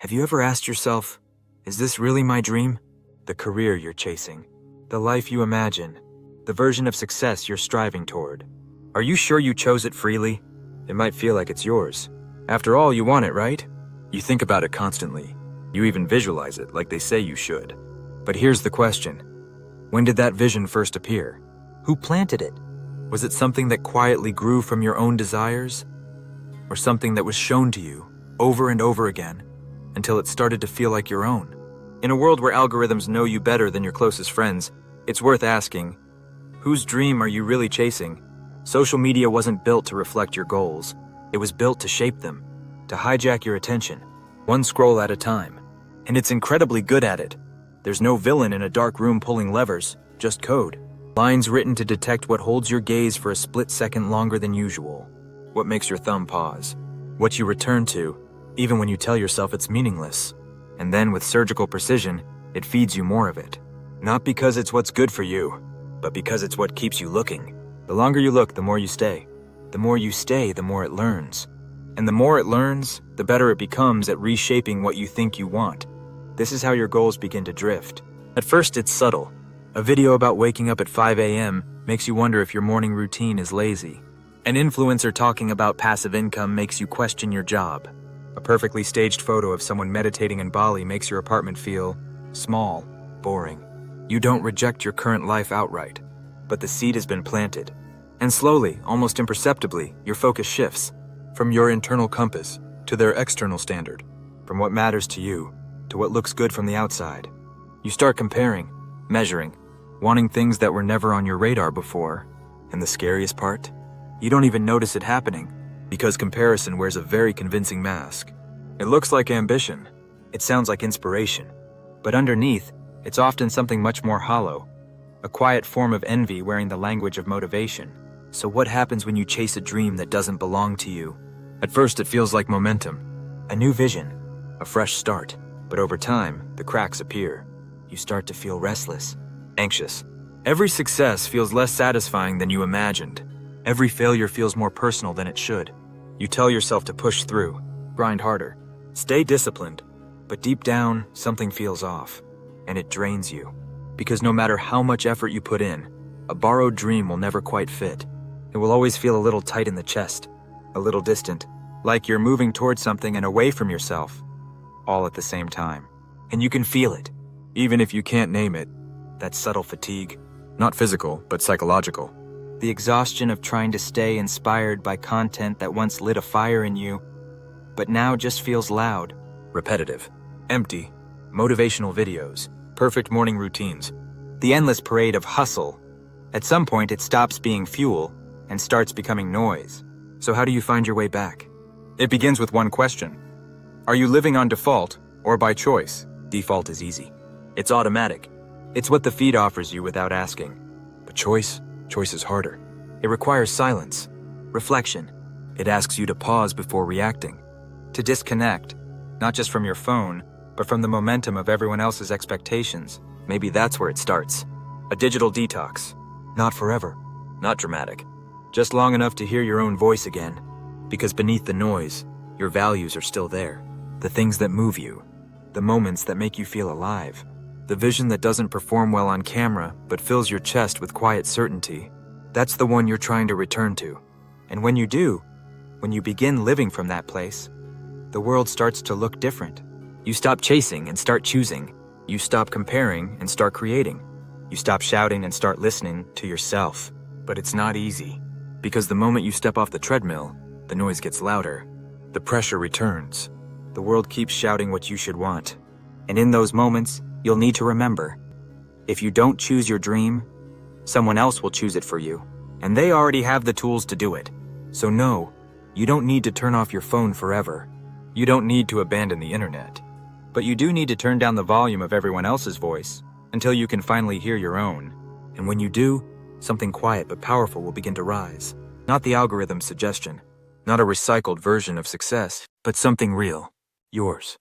Have you ever asked yourself, is this really my dream? The career you're chasing, the life you imagine, the version of success you're striving toward. Are you sure you chose it freely? It might feel like it's yours. After all, you want it, right? You think about it constantly. You even visualize it like they say you should. But here's the question. When did that vision first appear? Who planted it? Was it something that quietly grew from your own desires? Or something that was shown to you over and over again until it started to feel like your own? In a world where algorithms know you better than your closest friends, it's worth asking, whose dream are you really chasing? Social media wasn't built to reflect your goals. It was built to shape them, to hijack your attention, one scroll at a time. And it's incredibly good at it. There's no villain in a dark room pulling levers, just code. Lines written to detect what holds your gaze for a split second longer than usual. What makes your thumb pause. What you return to, even when you tell yourself it's meaningless. And then with surgical precision, it feeds you more of it. Not because it's what's good for you, but because it's what keeps you looking. The longer you look, the more you stay. The more you stay, the more it learns. And the more it learns, the better it becomes at reshaping what you think you want. This is how your goals begin to drift. At first, it's subtle. A video about waking up at 5 a.m. makes you wonder if your morning routine is lazy. An influencer talking about passive income makes you question your job. A perfectly staged photo of someone meditating in Bali makes your apartment feel small, boring. You don't reject your current life outright, but the seed has been planted. And slowly, almost imperceptibly, your focus shifts from your internal compass to their external standard, from what matters to you to what looks good from the outside. You start comparing, measuring, wanting things that were never on your radar before. And the scariest part? You don't even notice it happening, because comparison wears a very convincing mask. It looks like ambition. It sounds like inspiration. But underneath, it's often something much more hollow, a quiet form of envy wearing the language of motivation. So what happens when you chase a dream that doesn't belong to you? At first, it feels like momentum, a new vision, a fresh start. But over time, the cracks appear. You start to feel restless, anxious. Every success feels less satisfying than you imagined. Every failure feels more personal than it should. You tell yourself to push through, grind harder, stay disciplined. But deep down, something feels off, and it drains you. Because no matter how much effort you put in, a borrowed dream will never quite fit. It will always feel a little tight in the chest, a little distant, like you're moving towards something and away from yourself, all at the same time. And you can feel it, even if you can't name it, that subtle fatigue. Not physical, but psychological. The exhaustion of trying to stay inspired by content that once lit a fire in you, but now just feels loud, repetitive, empty. Motivational videos, perfect morning routines, the endless parade of hustle. At some point, it stops being fuel and starts becoming noise. So how do you find your way back? It begins with one question. Are you living on default or by choice? Default is easy. It's automatic. It's what the feed offers you without asking. But choice is harder. It requires silence, reflection. It asks you to pause before reacting, to disconnect, not just from your phone, but from the momentum of everyone else's expectations. Maybe that's where it starts. A digital detox. Not forever. Not dramatic. Just long enough to hear your own voice again. Because beneath the noise, your values are still there. The things that move you. The moments that make you feel alive. The vision that doesn't perform well on camera, but fills your chest with quiet certainty. That's the one you're trying to return to. And when you do, when you begin living from that place, the world starts to look different. You stop chasing and start choosing. You stop comparing and start creating. You stop shouting and start listening to yourself. But it's not easy. Because the moment you step off the treadmill, the noise gets louder. The pressure returns. The world keeps shouting what you should want. And in those moments, you'll need to remember, if you don't choose your dream, someone else will choose it for you. And they already have the tools to do it. So no, you don't need to turn off your phone forever. You don't need to abandon the internet. But you do need to turn down the volume of everyone else's voice until you can finally hear your own. And when you do, something quiet but powerful will begin to rise. Not the algorithm's suggestion, not a recycled version of success, but something real, yours.